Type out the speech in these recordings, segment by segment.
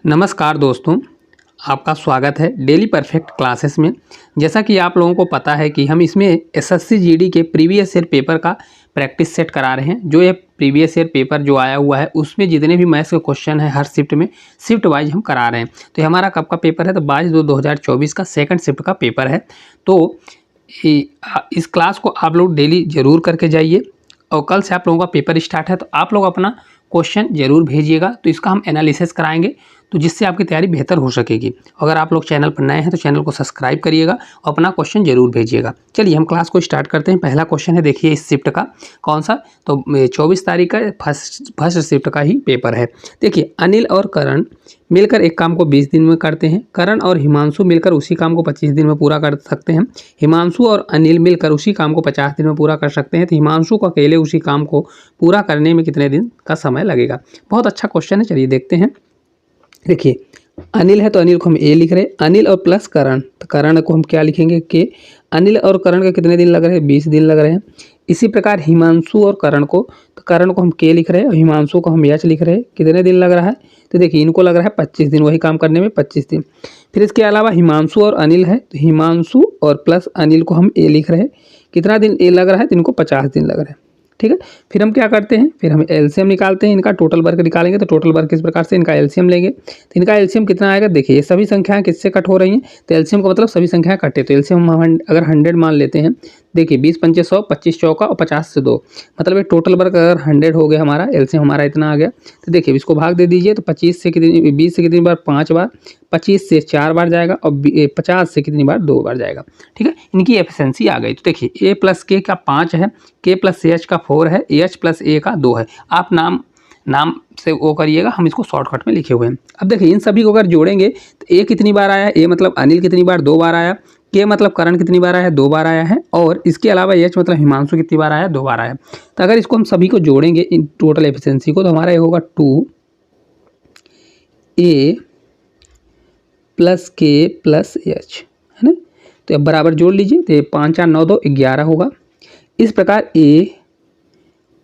नमस्कार दोस्तों, आपका स्वागत है डेली परफेक्ट क्लासेस में। जैसा कि आप लोगों को पता है कि हम इसमें एसएससी जीडी के प्रीवियस ईयर पेपर का प्रैक्टिस सेट करा रहे हैं। जो ये प्रीवियस ईयर पेपर जो आया हुआ है उसमें जितने भी मैथ्स के क्वेश्चन है हर शिफ्ट में शिफ्ट वाइज हम करा रहे हैं। तो ये हमारा कब का पेपर है? तो 22/2/2024 का सेकंड शिफ्ट का पेपर है। तो इस क्लास को आप लोग डेली ज़रूर करके जाइए और कल से आप लोगों का पेपर स्टार्ट है तो आप लोग अपना क्वेश्चन ज़रूर भेजिएगा। तो इसका हम एनालिसिस कराएंगे तो जिससे आपकी तैयारी बेहतर हो सकेगी। अगर आप लोग चैनल पर नए हैं तो चैनल को सब्सक्राइब करिएगा और अपना क्वेश्चन जरूर भेजिएगा। चलिए हम क्लास को स्टार्ट करते हैं। पहला क्वेश्चन है, देखिए इस शिफ्ट का कौन सा, तो 24 तारीख का फर्स्ट शिफ्ट का ही पेपर है। देखिए, अनिल और करण मिलकर एक काम को 20 दिन में करते हैं। करण और हिमांशु मिलकर उसी काम को 25 दिन में पूरा कर सकते हैं। हिमांशु और अनिल मिलकर उसी काम को 50 दिन में पूरा कर सकते हैं। तो हिमांशु को अकेले उसी काम को पूरा करने में कितने दिन का समय लगेगा? बहुत अच्छा क्वेश्चन है, चलिए देखते हैं। देखिए, अनिल है तो अनिल को हम ए लिख रहे हैं। अनिल और प्लस करण, तो करण को हम क्या लिखेंगे? के। अनिल और करण के कितने दिन लग रहे हैं? 20 दिन लग रहे हैं। इसी प्रकार हिमांशु और करण को, तो करण को हम के लिख रहे हैं और हिमांशु को हम एच लिख रहे हैं। कितने दिन लग रहा है? तो देखिए, इनको लग रहा है 25 दिन, वही काम करने में 25 दिन। फिर इसके अलावा हिमांशु और अनिल है, तो हिमांशु और प्लस अनिल को हम ए लिख रहे हैं। कितना दिन ए लग रहा है? तो इनको 50 दिन लग रहा है। ठीक है, फिर हम क्या करते हैं? फिर हम एलसीएम निकालते हैं। इनका टोटल वर्क निकालेंगे तो टोटल वर्क इस प्रकार से, इनका एलसीएम लेंगे तो इनका एलसीएम कितना आएगा? देखिए, ये सभी संख्याएं किससे कट हो रही हैं? तो एलसीएम का मतलब सभी संख्याएं कटे। तो एलसीएम हम अगर 100 मान लेते हैं, देखिए 20 पंचे 100, 25 चौका और 50 से 2, मतलब ये टोटल वर्क अगर 100 हो गया हमारा, एलसीएम हमारा इतना आ गया। तो देखिए इसको भाग दे दीजिए, तो 25 से कितनी, 20 से कितनी बार? 5 बार, 25 से 4 बार जाएगा और 50 से कितनी बार? 2 बार जाएगा। ठीक है, इनकी एफिशिएंसी आ गई। तो देखिए, ए प्लस के का 5 है, के प्लस एच का 4 है, एच प्लस ए का 2 है। आप नाम से वो करिएगा, हम इसको शॉर्टकट में लिखे हुए हैं। अब देखिए, इन सभी को अगर जोड़ेंगे तो ए कितनी बार आया? ए मतलब अनिल कितनी बार? 2 बार आया। के मतलब करण कितनी बार आया? 2 बार आया है। और इसके अलावा एच मतलब हिमांशु कितनी बार आया? 2 बार आया। तो अगर इसको हम सभी को जोड़ेंगे इन टोटल एफिशिएंसी को, तो हमारा ये होगा 2 ए प्लस के प्लस एच, है ना। तो अब बराबर जोड़ लीजिए, तो 5 4 9 2 11 होगा। इस प्रकार ए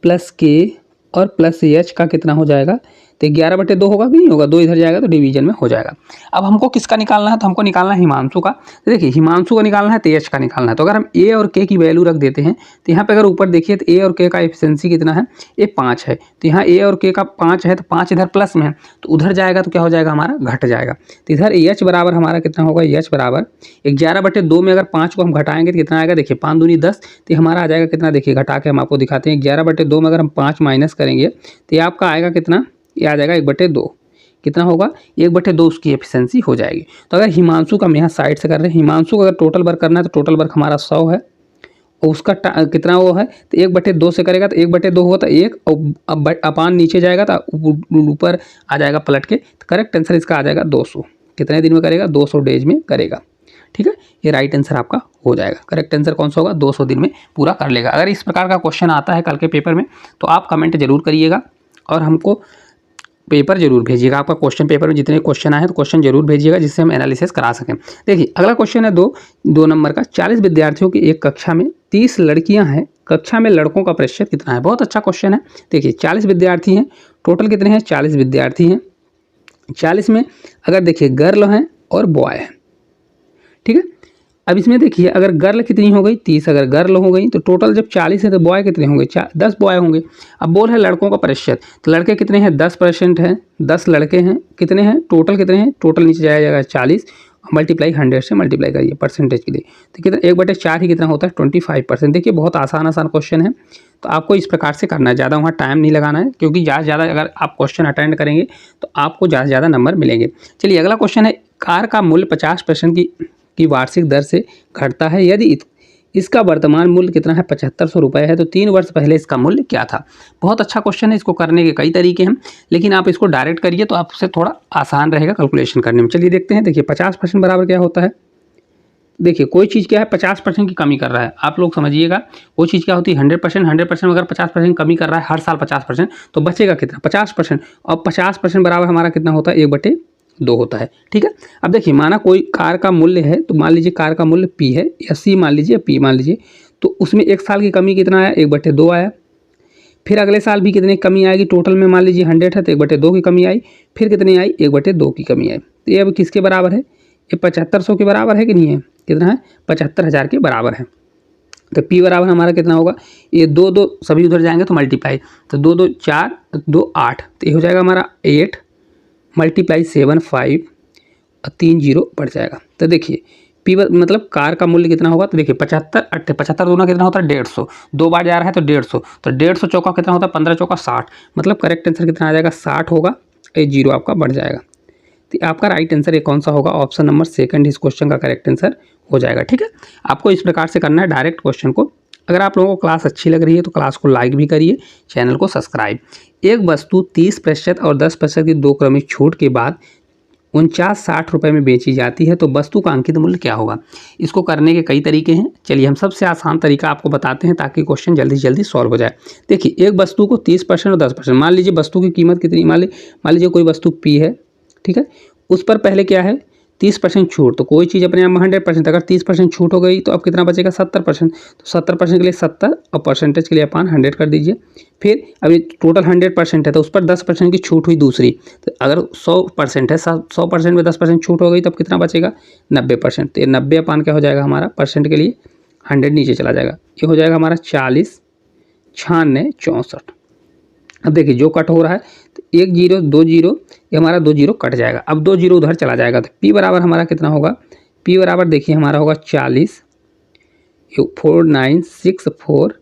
प्लस के और प्लस एच का कितना हो जाएगा? तो 11/2 होगा कि नहीं होगा? 2 इधर जाएगा तो डिवीजन में हो जाएगा। अब हमको किसका निकालना है? तो हमको निकालना है हिमांशु का। तो देखिए, हिमांशु का निकालना है तो एच का निकालना है। तो अगर हम ए और के की वैल्यू रख देते हैं तो यहाँ पे अगर ऊपर देखिए तो ए और के का एफिशिएंसी कितना है? ये 5 है। तो यहाँ ए और के का 5 है, तो 5 इधर प्लस में है तो उधर जाएगा तो क्या हो जाएगा? हमारा घट जाएगा। तो इधर एच बराबर हमारा कितना होगा? एच बराबर 11/2 में अगर 5 को हम घटाएंगे तो कितना आएगा? देखिए 5 दूनी 10, तो हमारा आ जाएगा कितना? देखिए घटा के हम आपको दिखाते हैं। 11/2 में अगर हम 5 माइनस करेंगे तो ये आपका आएगा कितना? ये आ जाएगा 1/2। कितना होगा? 1/2 उसकी एफिशिएंसी हो जाएगी। तो अगर हिमांशु का हम यहाँ साइड से कर रहे हैं, हिमांशु का अगर टोटल वर्क करना है तो टोटल वर्क हमारा 100 है और उसका कितना वो है? तो 1/2 से करेगा तो 1/2 होता 1 और अपान नीचे जाएगा तो ऊपर आ जाएगा पलट के। तो करेक्ट आंसर इसका आ जाएगा 200। कितने दिन में करेगा? 200 डेज में करेगा। ठीक है, ये राइट आंसर आपका हो जाएगा। करेक्ट आंसर कौन सा होगा? 200 दिन में पूरा कर लेगा। अगर इस प्रकार का क्वेश्चन आता है कल के पेपर में तो आप कमेंट जरूर करिएगा और हमको पेपर जरूर भेजिएगा। आपका क्वेश्चन पेपर में जितने क्वेश्चन आए हैं तो क्वेश्चन जरूर भेजिएगा जिससे हम एनालिसिस करा सकें। देखिए, अगला क्वेश्चन है 2 नंबर का। 40 विद्यार्थियों की एक कक्षा में 30 लड़कियां हैं, कक्षा में लड़कों का प्रतिशत कितना है? बहुत अच्छा क्वेश्चन है। देखिए, 40 विद्यार्थी हैं, टोटल कितने हैं? 40 विद्यार्थी हैं। 40 में अगर देखिए गर्ल हैं और बॉय हैं, ठीक है। अब इसमें देखिए, अगर गर्ल कितनी हो गई? 30। अगर गर्ल हो गई तो टोटल जब 40 है तो बॉय कितने होंगे? 10 बॉय होंगे। अब बोल है लड़कों का प्रतिशत, तो लड़के कितने हैं? 10% हैं, 10 लड़के हैं। कितने हैं टोटल? कितने हैं टोटल? नीचे जाया जाएगा 40 मल्टीप्लाई 100 से मल्टीप्लाई करिए परसेंटेज के लिए, तो कितना? 1/4 ही कितना होता है? 25%। देखिए, बहुत आसान क्वेश्चन है। तो आपको इस प्रकार से करना है, ज़्यादा वहाँ टाइम नहीं लगाना है, क्योंकि ज़्यादा से ज़्यादा अगर आप क्वेश्चन अटेंड करेंगे तो आपको ज़्यादा से ज़्यादा नंबर मिलेंगे। चलिए, अगला क्वेश्चन है, कार का मूल्य 50% की वार्षिक दर से घटता है, यदि इसका वर्तमान मूल्य कितना है? 7500 रुपये है, तो 3 वर्ष पहले इसका मूल्य क्या था? बहुत अच्छा क्वेश्चन है। इसको करने के कई तरीके हैं, लेकिन आप इसको डायरेक्ट करिए तो आपसे थोड़ा आसान रहेगा कैलकुलेशन करने में। चलिए देखते हैं। देखिए, 50% बराबर क्या होता है? देखिए, कोई चीज़ क्या है 50% की कमी कर रहा है, आप लोग समझिएगा। कोई चीज़ क्या होती है 100%, 100% अगर 50% कमी कर रहा है हर साल 50%, तो बचेगा कितना? 50%। और 50% बराबर हमारा कितना होता है? 1/2 होता है। ठीक है, अब देखिए, माना कोई कार का मूल्य है, तो मान लीजिए कार का मूल्य P है या C मान लीजिए, P मान लीजिए, तो उसमें 1 साल की कमी कितना आया? 1/2 आया। फिर अगले साल भी कितनी कमी आएगी, टोटल में मान लीजिए 100 है तो 1/2 की कमी आई, फिर कितनी आई 1/2 की कमी आई। तो ये अब किसके बराबर है, ये 7500 के बराबर है कि नहीं है, कितना है 75,000 के बराबर है। तो P बराबर हमारा कितना होगा, ये 2 2 सभी उधर जाएंगे तो मल्टीप्लाई, तो 2 2 4 2 8, तो ये हो जाएगा हमारा 8 मल्टीप्लाई 7 5 और 3 0 बढ़ जाएगा। तो देखिए P मतलब कार का मूल्य कितना होगा, तो देखिए 75 दूना कितना होता है 150, 2 बार जा रहा है तो 150, तो 150 चौका कितना होता है 15 चौका 60, मतलब करेक्ट आंसर कितना आ जाएगा 60 होगा, ये 0 आपका बढ़ जाएगा। तो आपका राइट आंसर ये कौन सा होगा, ऑप्शन नंबर सेकंड इस क्वेश्चन का करेक्ट आंसर हो जाएगा। ठीक है, आपको इस प्रकार से करना है डायरेक्ट क्वेश्चन को। अगर आप लोगों को क्लास अच्छी लग रही है तो क्लास को लाइक भी करिए, चैनल को सब्सक्राइब। एक वस्तु 30% और 10% की 2 क्रमिक छूट के बाद 49-60 रुपये में बेची जाती है तो वस्तु का अंकित मूल्य क्या होगा। इसको करने के कई तरीके हैं, चलिए हम सबसे आसान तरीका आपको बताते हैं ताकि क्वेश्चन जल्दी से जल्दी सॉल्व हो जाए। देखिए एक वस्तु को 30% और 10%, मान लीजिए वस्तु की कीमत कितनी, मान लीजिए कोई वस्तु P है, ठीक है, उस पर पहले क्या है 30% छूट, तो कोई चीज़ अपने आप में 100%, अगर 30% छूट हो गई तो अब कितना बचेगा 70%, तो 70% के लिए 70 और परसेंटेज के लिए अपन 100 कर दीजिए। फिर अभी टोटल 100% है तो उस पर 10% की छूट हुई दूसरी, तो अगर 100% है 100% में 10% छूट हो गई तब कितना बचेगा 90%, तो ये 90 अपान क्या हो जाएगा हमारा परसेंट के लिए 100 नीचे चला जाएगा, ये हो जाएगा हमारा 40 96 64। अब देखिए जो कट हो रहा है तो 1 0 2 0, ये हमारा 2 0 कट जाएगा, अब 2 0 उधर चला जाएगा तो P बराबर हमारा कितना होगा, P बराबर देखिए हमारा होगा 40 4964,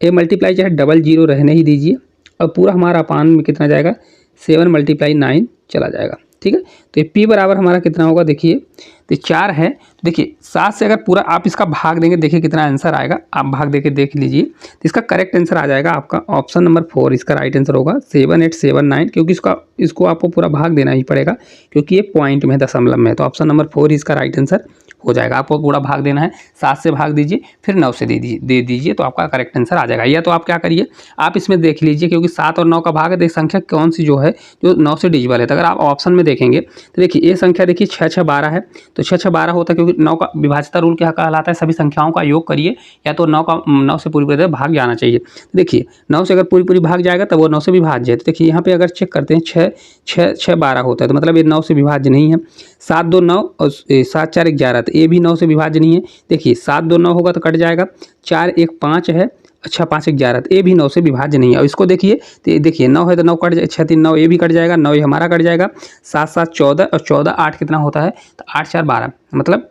ये मल्टीप्लाई चाहे डबल 0 रहने ही दीजिए, और पूरा हमारा अपान में कितना जाएगा 7 × 9 चला जाएगा। ठीक है, तो ये P बराबर हमारा कितना होगा, देखिए तो 4 है, तो देखिए 7 से अगर पूरा आप इसका भाग देंगे, देखिए कितना आंसर आएगा, आप भाग देके देख लीजिए, तो इसका करेक्ट आंसर आ जाएगा आपका ऑप्शन नंबर 4, इसका राइट आंसर होगा 7879, क्योंकि इसको आपको पूरा भाग देना ही पड़ेगा क्योंकि ये पॉइंट में दशमलव में है, तो ऑप्शन नंबर 4 इसका राइट आंसर हो जाएगा। आपको पूरा भाग देना है, 7 से भाग दीजिए फिर 9 से दे दीजिए तो आपका करेक्ट आंसर आ जाएगा। या तो आप क्या करिए, आप इसमें देख लीजिए क्योंकि 7 और 9 का भाग है तो संख्या कौन सी जो है जो 9 से डिजिबल है, तो अगर आप ऑप्शन में देखेंगे तो देखिए ये संख्या देखिए 6 6 12 है, तो 6 6 12 होता है क्योंकि 9 का विभाज्यता रूल क्या कहलाता है, सभी संख्याओं का योग करिए, या तो 9 से पूरी भाग जाना चाहिए। देखिए 9 से अगर पूरी भाग जाएगा तब वो 9 से विभाज्य है, तो देखिए यहाँ पे अगर चेक करते हैं 6 6 6 12 होता है, तो मतलब ये 9 से विभाज्य नहीं है। 7 2 9 और 7 4 11, तो ये भी 9 से विभाज्य नहीं है। देखिए 7 2 9 होगा तो कट जाएगा, 4 1 5 है, अच्छा 5 1 11, तो ये भी 9 से विभाज्य नहीं है। और इसको देखिए तो देखिए 9 है तो 9 कट जाए, 6 3 9 ये भी कट जाएगा, 9 ये हमारा कट जाएगा, 7 7 14 और 14 8 कितना होता है, तो 8 4 12, मतलब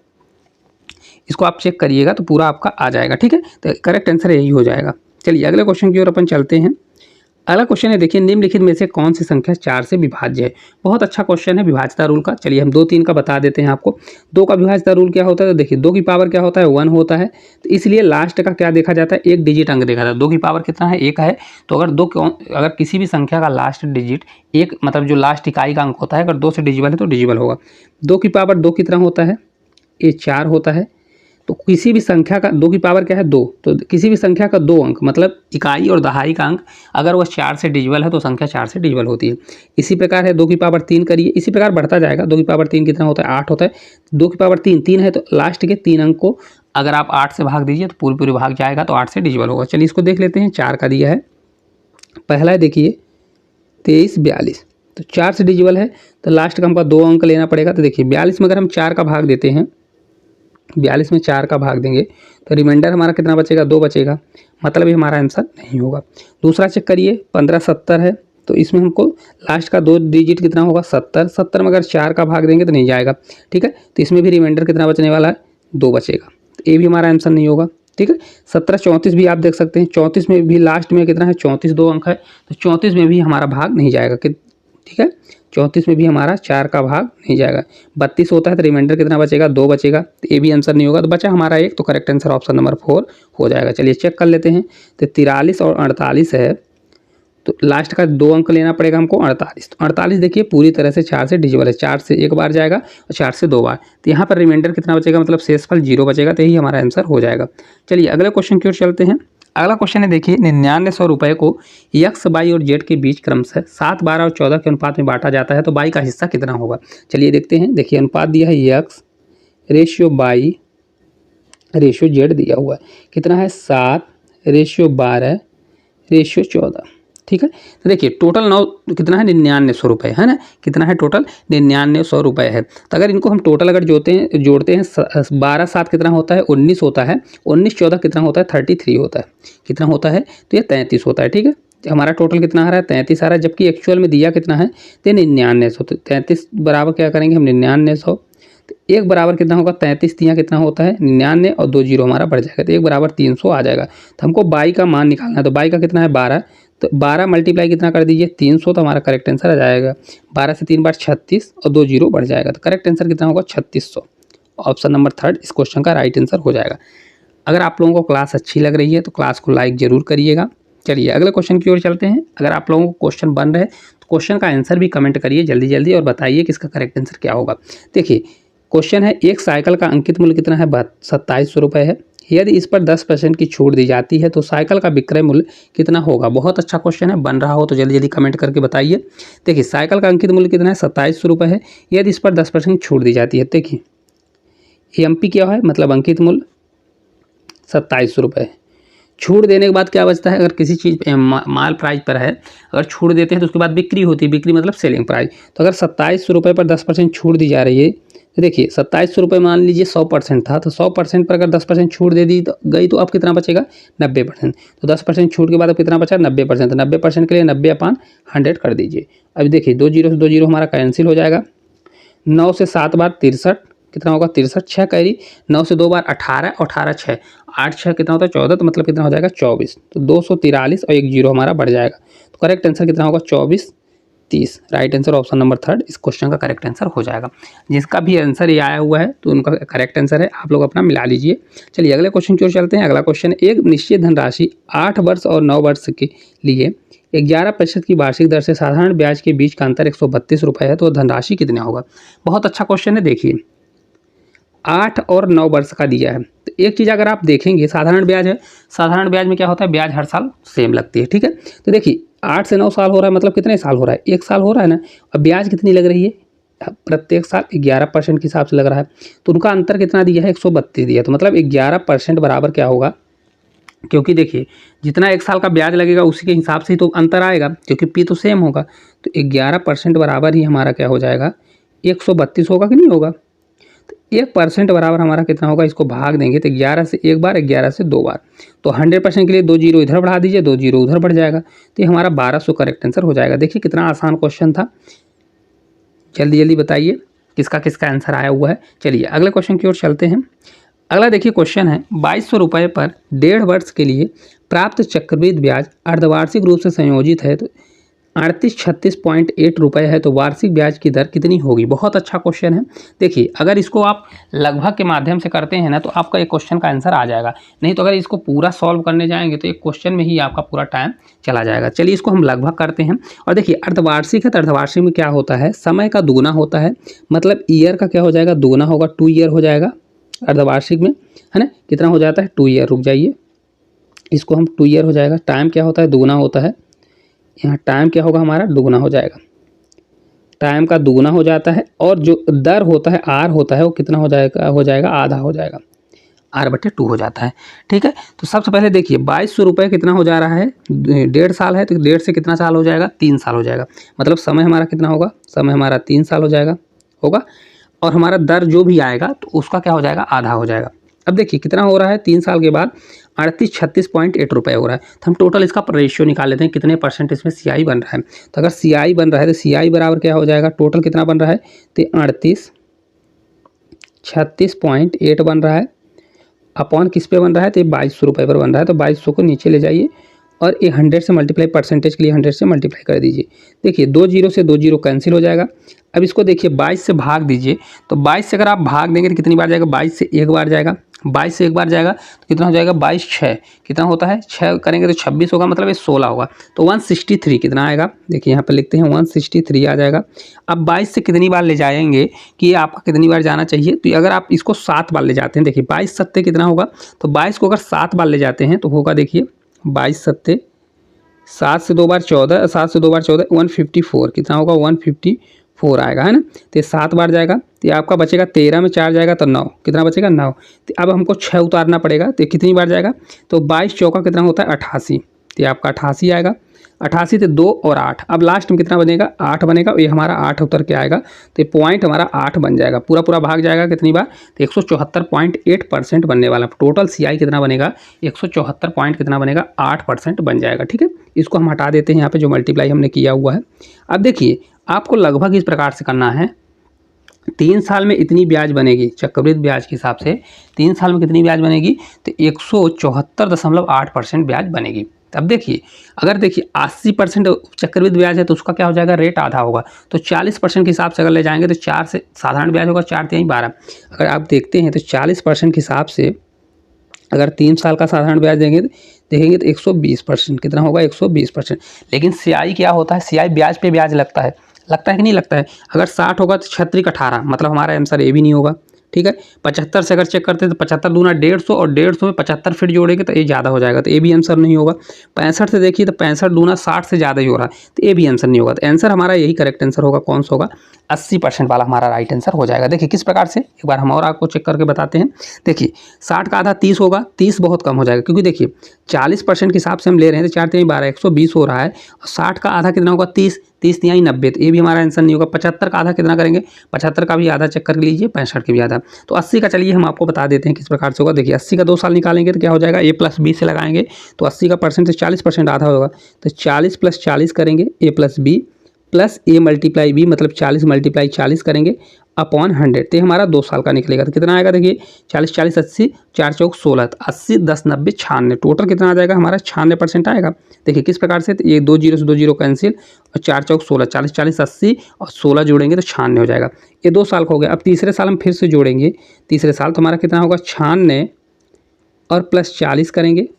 इसको आप चेक करिएगा तो पूरा आपका आ जाएगा। ठीक है, तो करेक्ट आंसर यही हो जाएगा। चलिए अगले क्वेश्चन की ओर अपन चलते हैं। अगला क्वेश्चन है, देखिए निम्नलिखित में से कौन सी संख्या 4 से विभाज्य है। बहुत अच्छा क्वेश्चन है विभाज्यता रूल का। चलिए हम 2 3 का बता देते हैं आपको। 2 का विभाज्यता रूल क्या होता है, तो देखिए 2 की पावर क्या होता है 1 होता है, तो इसलिए लास्ट का क्या देखा जाता है, एक डिजिट अंक देखा जाता है। 2 की पावर कितना है 1 है, तो अगर किसी भी संख्या का लास्ट डिजिट एक, मतलब जो लास्ट इकाई का अंक होता है, अगर 2 से डिजिबल है तो डिजिबल होगा। 2 की पावर 2 कितना होता है, ये 4 होता है, तो किसी भी संख्या का 2 की पावर क्या है 2, तो किसी भी संख्या का 2 अंक मतलब इकाई और दहाई का अंक अगर वह 4 से डिजिबल है तो संख्या 4 से डिजिबल होती है। इसी प्रकार है 2 की पावर 3 करिए, इसी प्रकार बढ़ता जाएगा। 2 की पावर 3 कितना होता है 8 होता है, 2 की पावर 3 है, तो लास्ट के 3 अंक को अगर आप 8 से भाग दीजिए तो पूरी भाग जाएगा, तो 8 से डिजिबल होगा। चलिए इसको देख लेते हैं। 4 का दिया है, पहला है देखिए 23 42, तो 4 से डिजिबल है तो लास्ट का हमको 2 अंक लेना पड़ेगा। तो देखिए 42 में अगर हम 4 का भाग देते हैं, 42 में 4 का भाग देंगे तो रिमाइंडर हमारा कितना बचेगा 2 बचेगा, मतलब ये हमारा आंसर नहीं होगा। दूसरा चेक करिए 15 70 है, तो इसमें हमको लास्ट का 2 डिजिट कितना होगा 70, 70 में अगर 4 का भाग देंगे तो नहीं जाएगा। ठीक है, तो इसमें भी रिमाइंडर कितना बचने वाला है 2 बचेगा, तो ये भी हमारा आंसर नहीं होगा। ठीक है, 17 34 भी आप देख सकते हैं, 34 में भी लास्ट में कितना है 34 2 अंक है, तो 34 में भी हमारा भाग नहीं जाएगा। ठीक है, 34 में भी हमारा 4 का भाग नहीं जाएगा। 32 होता है तो रिमाइंडर कितना बचेगा 2 बचेगा, तो ये भी आंसर नहीं होगा, तो बचा हमारा 1, तो करेक्ट आंसर ऑप्शन नंबर 4 हो जाएगा। चलिए चेक कर लेते हैं। तो 43 और 48 है, तो लास्ट का 2 अंक लेना पड़ेगा हमको 48, तो 48 देखिए पूरी तरह से 4 से डिजिबल है, 4 से 1 बार जाएगा और 4 से 2 बार, तो यहाँ पर रिमाइंडर कितना बचेगा, मतलब शेषफल 0 बचेगा, तो यही हमारा आंसर हो जाएगा। चलिए अगले क्वेश्चन की ओर चलते हैं। अगला क्वेश्चन है देखिए 9900 रुपये को x, y और z के बीच क्रमशः 7 12 और 14 के अनुपात में बांटा जाता है, तो y का हिस्सा कितना होगा। चलिए देखते हैं। देखिए अनुपात दिया है x ratio y ratio z दिया हुआ है, कितना है 7 रेशियो 12 रेशियो 14। ठीक है, तो देखिए टोटल 9 कितना है, 9900 रुपये है ना, कितना है टोटल, 9900 रुपये है। तो अगर इनको हम टोटल अगर जोड़ते हैं 12 7 कितना होता है, 19 होता है, 19 14 कितना होता है, 33 होता है, कितना होता है, तो ये 33 होता है। ठीक है, हमारा टोटल कितना आ रहा है, 33 आ रहा है, जबकि एक्चुअल में दिया कितना है, तो 9900। तो 33 बराबर क्या करेंगे हम, 9900। तो 1 बराबर कितना होगा, 33 दिया कितना होता है 99 और 2 जीरो हमारा बढ़ जाएगा, तो 1 बराबर 300 आ जाएगा। तो हमको बाई का मान निकालना है, तो बाई का कितना है 12, तो 12 मल्टीप्लाई कितना कर दीजिए 300, तो हमारा करेक्ट आंसर आ जाएगा। 12 से 3 बार 36 और 2 जीरो बढ़ जाएगा, तो करेक्ट आंसर कितना होगा 3600। ऑप्शन नंबर 3 इस क्वेश्चन का राइट आंसर हो जाएगा। अगर आप लोगों को क्लास अच्छी लग रही है तो क्लास को लाइक ज़रूर करिएगा। चलिए अगले क्वेश्चन की ओर चलते हैं। अगर आप लोगों को क्वेश्चन बन रहे तो क्वेश्चन का आंसर भी कमेंट करिए जल्दी जल्दी और बताइए कि इसका करेक्ट आंसर क्या होगा। देखिए क्वेश्चन है, एक साइकिल का अंकित मूल्य कितना है, 2700 रुपये है। यदि इस पर 10% की छूट दी जाती है तो साइकिल का विक्रय मूल्य कितना होगा। बहुत अच्छा क्वेश्चन है, बन रहा हो तो जल्दी जल्दी कमेंट करके बताइए। देखिए साइकिल का अंकित मूल्य कितना है, 2700 रुपये है। यदि इस पर 10% छूट दी जाती है, देखिए एमपी क्या है, मतलब अंकित मूल्य 2700 रुपये। छूट देने के बाद क्या बचता है, अगर किसी चीज़ माल प्राइस पर है, अगर छूट देते हैं तो उसके बाद बिक्री होती है, बिक्री मतलब सेलिंग प्राइस। तो अगर 2700 रुपये पर 10% छूट दी जा रही है, तो देखिए 2700 रुपये मान लीजिए 100% था, तो 100% पर अगर 10% छूट दे दी गई तो अब कितना बचेगा 90%। तो 10% छूट के बाद अब कितना बचा 90%, तो 90% के लिए 90/100 कर दीजिए। अब देखिए 2 जीरो से 2 जीरो हमारा कैंसिल हो जाएगा। 9 से 7 बार 63 कितना होगा 63, 6 कैरी, 9 से 2 बार 18, 18 6, 8 6 कितना होता है 14, तो मतलब कितना हो जाएगा 24। तो 243 और 1 जीरो हमारा बढ़ जाएगा। तो करेक्ट आंसर कितना होगा 24 30। राइट आंसर ऑप्शन नंबर 3 इस क्वेश्चन का करेक्ट आंसर हो जाएगा। जिसका भी आंसर ये आया हुआ है तो उनका करेक्ट आंसर है, आप लोग अपना मिला लीजिए। चलिए अगले क्वेश्चन की ओर चलते हैं। अगला क्वेश्चन, एक निश्चित धनराशि 8 वर्ष और 9 वर्ष के लिए 11% की वार्षिक दर से साधारण ब्याज के बीच का अंतर 132 रुपये है, तो धनराशि कितना होगा। बहुत अच्छा क्वेश्चन है। देखिए 8 और 9 वर्ष का दिया है, तो एक चीज़ अगर आप देखेंगे, साधारण ब्याज है, साधारण ब्याज में क्या होता है, ब्याज हर साल सेम लगती है। ठीक है, तो देखिए 8 से 9 साल हो रहा है, मतलब कितने साल हो रहा है, 1 साल हो रहा है ना। और ब्याज कितनी लग रही है, प्रत्येक साल 11% के हिसाब से लग रहा है। तो उनका अंतर कितना दिया है 132 दिया, तो मतलब 11% बराबर क्या होगा, क्योंकि देखिए जितना 1 साल का ब्याज लगेगा उसी के हिसाब से ही तो अंतर आएगा, क्योंकि पी तो सेम होगा। तो 11% बराबर ही हमारा क्या हो जाएगा 132 होगा कि नहीं होगा। तो 1% बराबर हमारा कितना होगा, इसको भाग देंगे तो 11 से 1 बार, 11 से 2 बार, तो 100% के लिए 2 जीरो इधर बढ़ा दीजिए, 2 जीरो उधर बढ़ जाएगा, तो ये हमारा 1200 करेक्ट आंसर हो जाएगा। देखिए कितना आसान क्वेश्चन था, जल्दी जल्दी बताइए किसका किसका आंसर आया हुआ है। चलिए अगले क्वेश्चन की ओर चलते हैं। अगला देखिए क्वेश्चन है, 2200 रुपये पर 1.5 वर्ष के लिए प्राप्त चक्रवृद्धि ब्याज अर्धवार्षिक रूप से संयोजित है, तो 3836.8 रुपये है, तो वार्षिक ब्याज की दर कितनी होगी। बहुत अच्छा क्वेश्चन है। देखिए अगर इसको आप लगभग के माध्यम से करते हैं ना तो आपका एक क्वेश्चन का आंसर आ जाएगा, नहीं तो अगर इसको पूरा सॉल्व करने जाएंगे तो एक क्वेश्चन में ही आपका पूरा टाइम चला जाएगा। चलिए इसको हम लगभग करते हैं। और देखिए अर्धवार्षिक है, तो अर्धवार्षिक में क्या होता है, समय का दुगुना होता है, मतलब ईयर का क्या हो जाएगा दुगुना होगा, 2 ईयर हो जाएगा अर्धवार्षिक में, है ना। कितना हो जाता है 2 ईयर, रुक जाइए, इसको हम 2 ईयर हो जाएगा। टाइम क्या होता है दुगुना होता है, यहाँ टाइम क्या होगा हमारा दुगुना हो जाएगा, टाइम का दुगुना हो जाता है। और जो दर होता है आर होता है वो कितना हो जाएगा आधा हो जाएगा, R/2 हो जाता है। ठीक है, तो सबसे पहले देखिए 2200 रुपये कितना हो जा रहा है, 1.5 साल है, तो 1.5 से कितना साल हो जाएगा 3 साल हो जाएगा, मतलब समय हमारा कितना होगा, समय हमारा 3 साल हो जाएगा होगा। और हमारा दर जो भी आएगा तो उसका क्या हो जाएगा आधा हो जाएगा। अब देखिए कितना हो रहा है 3 साल के बाद 3836.8 रुपये हो रहा है। तो हम टोटल इसका रेशियो निकाल लेते हैं, कितने परसेंट इसमें CI बन रहा है। तो अगर CI बन रहा है तो CI बराबर क्या हो जाएगा, टोटल कितना बन रहा है, तो 3836.8 बन रहा है, अपॉन किस पे बन रहा है, तो 2200 रुपये पर बन रहा है। तो 2200 को नीचे ले जाइए और ये 100 से मल्टीप्लाई, परसेंटेज के लिए 100 से मल्टीप्लाई कर दीजिए। देखिए 2 जीरो से 2 जीरो कैंसिल हो जाएगा। अब इसको देखिए 22 से भाग दीजिए, तो 22 से अगर आप भाग देंगे तो कितनी बार जाएगा, 22 से 1 बार जाएगा, 22 से 1 बार जाएगा तो कितना हो जाएगा 22 6 कितना होता है 6 करेंगे तो 26 होगा, मतलब ये 16 होगा। तो 163 कितना आएगा, देखिए यहाँ पर लिखते हैं 163 आ जाएगा। अब 22 से कितनी बार ले जाएंगे कि ये आपका कितनी बार जाना चाहिए, तो अगर आप इसको 7 बार ले जाते हैं, देखिए 22 सत्ते कितना होगा, तो 22 को अगर 7 बार ले जाते हैं तो होगा, देखिए 22 सत्ते 7 से 2 बार 14, 7 से 2 बार 14, 154 कितना होगा 154 आएगा, है ना। तो ये 7 बार जाएगा, तो ये आपका बचेगा 13 में 4 जाएगा तो 9, कितना बचेगा 9। तो अब हमको 6 उतारना पड़ेगा, तो कितनी बार जाएगा, तो 22 चौका कितना होता है 88, तो ये आपका 88 आएगा। 88 से 2 और 8, अब लास्ट में कितना बनेगा 8 बनेगा, और ये हमारा 8 उतर के आएगा, तो ये पॉइंट हमारा 8 बन जाएगा। पूरा पूरा भाग जाएगा कितनी बार, तो 174.8% बनने वाला। टोटल CI कितना बनेगा 174 पॉइंट कितना बनेगा 8% बन जाएगा। ठीक है, इसको हम हटा देते हैं यहाँ पे जो मल्टीप्लाई हमने किया हुआ है। अब देखिए आपको लगभग इस प्रकार से करना है, 3 साल में इतनी ब्याज बनेगी चक्रवृद्धि ब्याज के हिसाब से, 3 साल में कितनी ब्याज बनेगी, तो 174.8% ब्याज बनेगी। अब देखिए अगर देखिए 80% चक्रवृद्धि ब्याज है तो उसका क्या हो जाएगा, रेट आधा होगा, तो 40% के हिसाब से अगर ले जाएंगे तो 4 से साधारण ब्याज होगा, 4 3 12। अगर आप देखते हैं तो 40% के हिसाब से अगर 3 साल का साधारण ब्याज देंगे देखेंगे तो 120%, कितना होगा 120%। लेकिन CI क्या होता है, CI ब्याज पे ब्याज लगता है कि नहीं लगता है। अगर 60 होगा तो 36 18, मतलब हमारा आंसर ये भी नहीं होगा। ठीक है, 75 से अगर चेक करते हैं तो 75 दूना 150, और 150 में 75 फिर जोड़ेंगे तो ये ज़्यादा हो जाएगा, तो ये भी आंसर नहीं होगा। 65 से देखिए तो 65 दूना 60 से ज़्यादा ही हो रहा है, तो ये भी आंसर नहीं होगा। तो आंसर हमारा यही करेक्ट आंसर होगा, कौन सा होगा 80% वाला हमारा राइट आंसर हो जाएगा। देखिए किस प्रकार से, एक बार हम और आपको चेक करके बताते हैं। देखिए 60 का आधा 30 होगा, 30 बहुत कम हो जाएगा, क्योंकि देखिए 40% के हिसाब से हम ले रहे हैं तो 4 3 12 120 हो रहा है, और 60 का आधा कितना होगा 30, 30 3 90, तो ये भी हमारा आंसर नहीं होगा। 75 का आधा कितना करेंगे, 75 का भी आधा चेक कर लीजिए, 65 के भी आधा, तो 80 का चलिए हम आपको बता देते हैं किस प्रकार से होगा। देखिए 80 का 2 साल निकालेंगे तो क्या हो जाएगा, A+B से लगाएंगे तो 80 का परसेंटेज 40% आधा होगा, तो 40 + 40 करेंगे A+B प्लस A × B, मतलब 40 × 40 करेंगे अपॉन 100, तो हमारा 2 साल का निकलेगा। तो कितना आएगा देखिए 40 40 80, 4 चौक 16, 80 10 90 96, टोटल कितना आ जाएगा हमारा 96% आएगा। देखिए किस प्रकार से, तो ये 2 0 से 2 0 कैंसिल, और 4 चौक 16, 40 40 80 और 16 जोड़ेंगे तो 96 हो जाएगा। ये 2 साल का हो गया। अब तीसरे साल हम फिर से जोड़ेंगे, तीसरे साल तो हमारा कितना होगा 96 और प्लस 40 करेंगे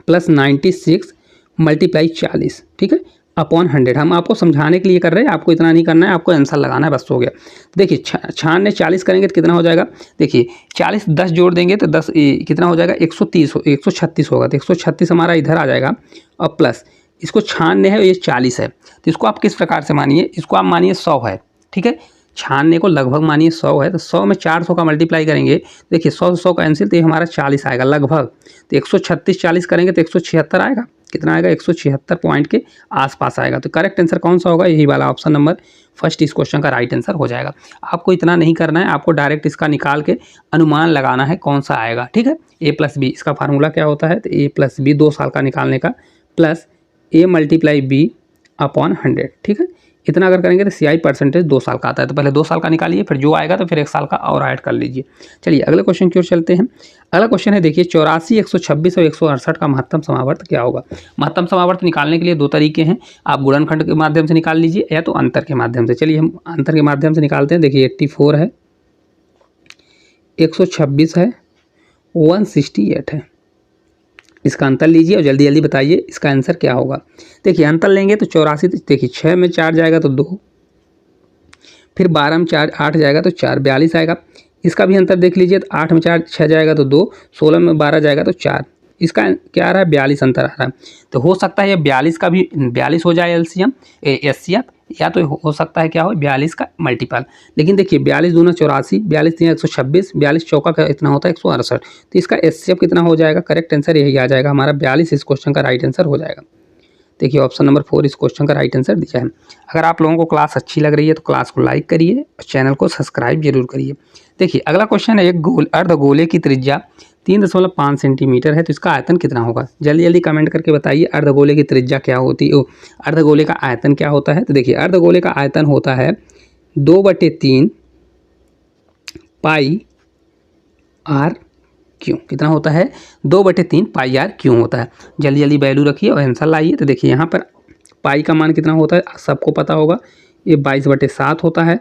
प्लस 96 × 40, ठीक है, अपॉन 100। हम आपको समझाने के लिए कर रहे हैं, आपको इतना नहीं करना है, आपको आंसर लगाना है, बस हो गया। देखिए 96 40 करेंगे तो कितना हो जाएगा, देखिए 40 10 जोड़ देंगे तो 10 कितना हो जाएगा 136 होगा, तो 136 हमारा इधर आ जाएगा, और प्लस इसको 96 है, ये 40 है, तो इसको आप किस प्रकार से मानिए, इसको आप मानिए 100 है। ठीक है, 96 को लगभग मानिए 100 है, तो 100 में 400 का मल्टीप्लाई करेंगे, देखिए 100 100 कैंसिल, तो ये हमारा 40 आएगा लगभग, तो 136 40 करेंगे तो 176 आएगा, कितना आएगा 176 पॉइंट के आसपास आएगा। तो करेक्ट आंसर कौन सा होगा, यही वाला ऑप्शन नंबर फर्स्ट इस क्वेश्चन का राइट आंसर हो जाएगा। आपको इतना नहीं करना है, आपको डायरेक्ट इसका निकाल के अनुमान लगाना है कौन सा आएगा। ठीक है, A+B इसका फार्मूला क्या होता है, तो A+B 2 साल का निकालने का, प्लस A × B अपॉन 100। ठीक है, इतना अगर करेंगे तो CI परसेंटेज 2 साल का आता है, तो पहले 2 साल का निकालिए, फिर जो आएगा तो फिर 1 साल का और ऐड कर लीजिए। चलिए अगले क्वेश्चन की ओर चलते हैं। अगला क्वेश्चन है देखिए 84 126 और 168 का महत्तम समावर्त क्या होगा। महत्तम समावर्त निकालने के लिए 2 तरीके हैं, आप गुणनखंड के माध्यम से निकाल लीजिए या तो अंतर के माध्यम से। चलिए हम अंतर के माध्यम से निकालते हैं। देखिए 84 है, 126 है, 168 है, इसका अंतर लीजिए और जल्दी जल्दी बताइए इसका आंसर क्या होगा। देखिए अंतर लेंगे तो 84, देखिए 6 में 4 जाएगा तो 2, फिर 12 में 4 8 जाएगा तो 4 42 आएगा। इसका भी अंतर देख लीजिए, तो 8 में 4 6 जाएगा तो 2, 16 में 12 जाएगा तो 4, इसका क्या आ रहा है 42 अंतर आ रहा है। तो हो सकता है ये 42 का भी 42 हो जाए LCM SCF, या तो हो सकता है क्या हो 42 का मल्टीपल। लेकिन देखिए 42 दूना 84, 42 3 126, 42 चौका का इतना होता है 168, तो इसका SCF कितना हो जाएगा, करेक्ट आंसर यही आ जाएगा हमारा 42 इस क्वेश्चन का राइट आंसर हो जाएगा। देखिए ऑप्शन नंबर 4 इस क्वेश्चन का राइट आंसर दिया है। अगर आप लोगों को क्लास अच्छी लग रही है तो क्लास को लाइक करिए और चैनल को सब्सक्राइब जरूर करिए। देखिए अगला क्वेश्चन है, एक अर्धगोले की त्रिज्या 3.5 सेंटीमीटर है, तो इसका आयतन कितना होगा। जल्दी जल्दी कमेंट करके बताइए अर्धगोले की त्रिज्या क्या होती है, अर्धगोले का आयतन क्या होता है। तो देखिए अर्धगोले का आयतन होता है 2/3 पाई आर क्यों, कितना होता है 2/3 पाई आर क्यों होता है। जल्दी जल्दी वैल्यू रखिए और आंसर लाइए। तो देखिए यहाँ पर पाई का मान कितना होता है सबको पता होगा, ये 22/7 होता है,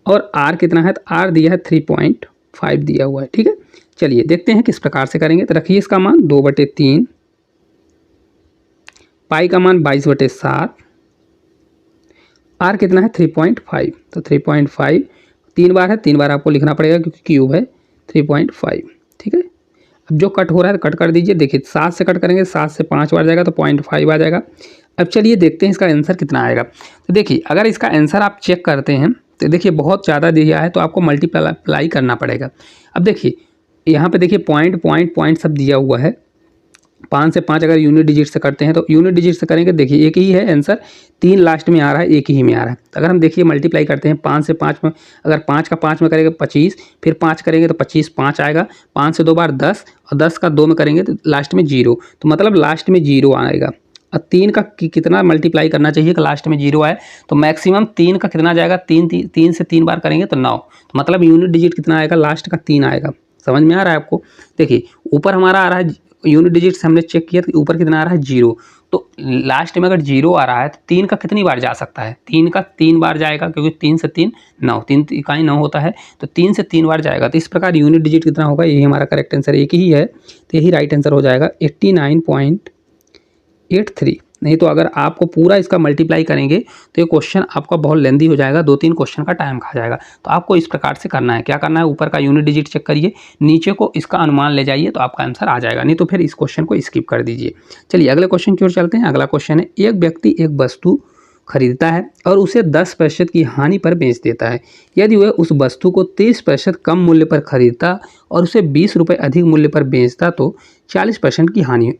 और आर कितना है, तो आर दिया है 3.5 दिया हुआ है। ठीक है, चलिए देखते हैं किस प्रकार से करेंगे। तो रखिए इसका मान 2/3, पाई का मान 22/7, आर कितना है 3.5, तो 3.5 3 बार है, 3 बार आपको लिखना पड़ेगा क्योंकि क्यूब है 3.5। ठीक है, अब जो कट हो रहा है कट कर दीजिए। देखिए 7 से कट करेंगे, 7 से 5 बार जाएगा तो 0.5 आ जाएगा। अब चलिए देखते हैं इसका आंसर कितना आएगा। तो देखिए अगर इसका आंसर आप चेक करते हैं तो देखिए बहुत ज़्यादा दिया है तो आपको मल्टीप्लाई करना पड़ेगा। अब देखिए यहाँ पे देखिए पॉइंट सब दिया हुआ है, 5 से 5 अगर यूनिट डिजिट से करते हैं तो यूनिट डिजिट से करेंगे, देखिए एक ही है आंसर, 3 लास्ट में आ रहा है, एक ही में आ रहा है। तो अगर हम देखिए मल्टीप्लाई करते हैं 5 से 5 में, अगर 5 का 5 में करेंगे 25, फिर 5 करेंगे तो 25 5 आएगा, 5 से 2 बार 10 और 10 का 2 में करेंगे तो लास्ट में 0, तो मतलब लास्ट में 0 आएगा। और 3 का कितना मल्टीप्लाई करना चाहिए कि लास्ट में 0 आए, तो मैक्सिमम 3 का कितना जाएगा, 3 से 3 बार करेंगे तो 9, तो मतलब यूनिट डिजिट कितना आएगा, लास्ट का 3 आएगा। समझ में आ रहा है आपको? देखिए ऊपर हमारा आ रहा है यूनिट डिजिट से हमने चेक किया तो ऊपर कितना आ रहा है 0, तो लास्ट में अगर 0 आ रहा है तो 3 का कितनी बार जा सकता है, 3 का 3 बार जाएगा, क्योंकि 3 से 3 9, 3 इकाई 9 होता है, तो 3 से 3 बार जाएगा। तो इस प्रकार यूनिट डिजिट कितना होगा, यही हमारा करेक्ट आंसर एक ही है, तो यही राइट आंसर हो जाएगा 89.83। नहीं तो अगर आपको पूरा इसका मल्टीप्लाई करेंगे तो ये क्वेश्चन आपका बहुत लेंदी हो जाएगा, 2-3 क्वेश्चन का टाइम खा जाएगा। तो आपको इस प्रकार से करना है, क्या करना है, ऊपर का यूनिट डिजिट चेक करिए, नीचे को इसका अनुमान ले जाइए तो आपका आंसर आ जाएगा, नहीं तो फिर इस क्वेश्चन को स्किप कर दीजिए। चलिए अगले क्वेश्चन की ओर चलते हैं। अगला क्वेश्चन है, एक व्यक्ति एक वस्तु खरीदता है और उसे 10% की हानि पर बेच देता है। यदि वह उस वस्तु को 30% कम मूल्य पर खरीदता और उसे 20 रुपये अधिक मूल्य पर बेचता तो 40% की हानि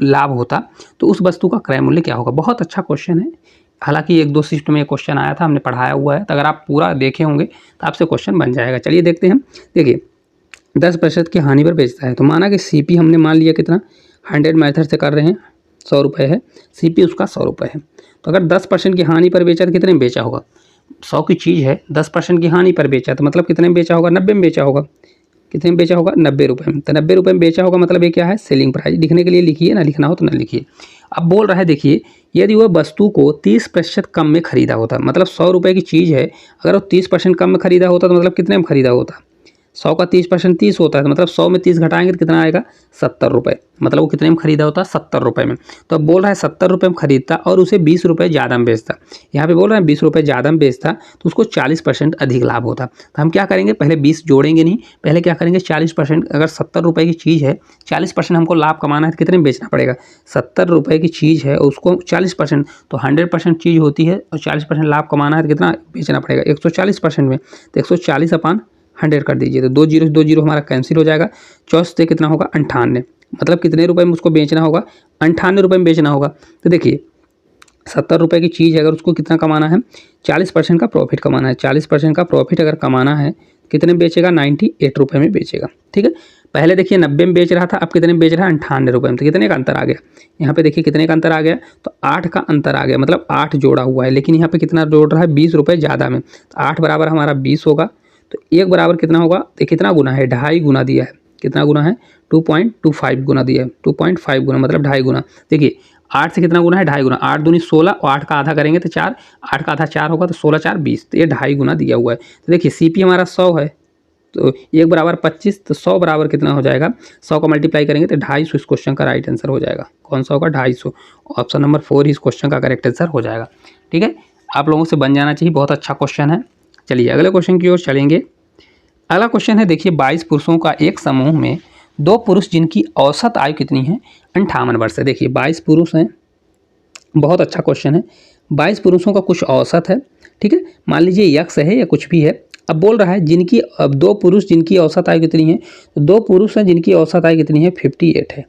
लाभ होता, तो उस वस्तु का क्रय मूल्य क्या होगा। बहुत अच्छा क्वेश्चन है, हालांकि 1-2 शिफ्ट में ये क्वेश्चन आया था, हमने पढ़ाया हुआ है, तो अगर आप पूरा देखे होंगे तो आपसे क्वेश्चन बन जाएगा। चलिए देखते हैं। देखिए 10% की हानि पर बेचता है, तो माना कि CP हमने मान लिया कितना, 100 मेथड से कर रहे हैं, 100 रुपये है, CP उसका 100 रुपये है। तो अगर 10% की हानि पर बेचा तो कितने में बेचा होगा, 100 की चीज़ है, 10% की हानि पर बेचा तो मतलब कितने में बेचा होगा, 90 में बेचा होगा। कितने में बेचा होगा, 90 रुपये में। तो 90 रुपये में बेचा होगा, मतलब ये क्या है, सेलिंग प्राइस। लिखने के लिए लिखिए, ना लिखना हो तो ना लिखिए। अब बोल रहा है देखिए, यदि वह वस्तु को 30% कम में खरीदा होता, मतलब 100 रुपये की चीज़ है, अगर वो 30% कम में खरीदा होता तो मतलब कितने में खरीदा होता, 100 का 30% 30 होता है, तो मतलब 100 में 30 घटाएंगे तो कितना आएगा, 70 रुपये, मतलब वो कितने में खरीदा होता है, 70 रुपये में। तो अब बोल रहा है 70 रुपये में खरीदता और उसे 20 रुपये ज़्यादा में बेचता। यहाँ पे बोल रहा है 20 रुपये ज़्यादा में बेचता तो उसको 40% अधिक लाभ होता। तो हम क्या करेंगे, पहले 20 जोड़ेंगे नहीं, पहले क्या करेंगे 40%। अगर 70 रुपये की चीज़ है, 40% हमको लाभ कमाना है तो कितने में बेचना पड़ेगा, 70 रुपये की चीज़ है उसको 40%, तो 100% चीज़ होती है और 40% लाभ कमाना है तो कितना बेचना पड़ेगा, 140% में। तो 140/100 कर दीजिए, तो 2 जीरो हमारा कैंसिल हो जाएगा। 24 से कितना होगा, 98, मतलब कितने रुपए में उसको बेचना होगा, 98 रुपये में बेचना होगा। तो देखिए 70 रुपये की चीज़ है, अगर उसको कितना कमाना है, 40% का प्रॉफिट कमाना है, 40% का प्रॉफिट अगर कमाना है कितने में बेचेगा, 98 रुपये में बेचेगा। ठीक है, पहले देखिए 90 में बेच रहा था, अब कितने में बेच रहा है, 98 रुपये में। तो कितने का अंतर आ गया, यहाँ पे देखिए कितने का अंतर आ गया, तो 8 का अंतर आ गया, मतलब 8 जोड़ा हुआ है, लेकिन यहाँ पे कितना जोड़ रहा है, 20 रुपये ज़्यादा में। तो 8 बराबर हमारा 20 होगा, तो 1 बराबर कितना होगा, तो कितना गुना है, 2.5 गुना दिया है, कितना गुना है, 2.25 गुना दिया है, 2.5 गुना मतलब 2.5 गुना। देखिए 8 से कितना गुना है, 2.5 गुना, 8 दूनी 16 और 8 का आधा करेंगे तो 4, 8 का आधा 4 होगा, तो 16×4 20, तो ये 2.5 गुना दिया हुआ है। तो देखिए CP हमारा 100 है, तो 1 बराबर 25, तो 100 बराबर कितना हो जाएगा, 100 का मल्टीप्लाई करेंगे तो 250 इस क्वेश्चन का राइट आंसर हो जाएगा। कौन सा होगा, 250, ऑप्शन नंबर 4 इस क्वेश्चन का करेक्ट आंसर हो जाएगा। ठीक है, आप लोगों से बन जाना चाहिए, बहुत अच्छा क्वेश्चन है। चलिए अगले क्वेश्चन की ओर चलेंगे। अगला क्वेश्चन है, देखिए 22 पुरुषों का एक समूह में 2 पुरुष जिनकी औसत आयु कितनी है, 58 वर्ष है। देखिए 22 पुरुष हैं, बहुत अच्छा क्वेश्चन है। 22 पुरुषों का कुछ औसत है, ठीक है, मान लीजिए यक्स है या कुछ भी है। अब बोल रहा है जिनकी, अब 2 पुरुष जिनकी औसत आयु कितनी है, तो 2 पुरुष हैं जिनकी औसत आयु कितनी है, 58 है।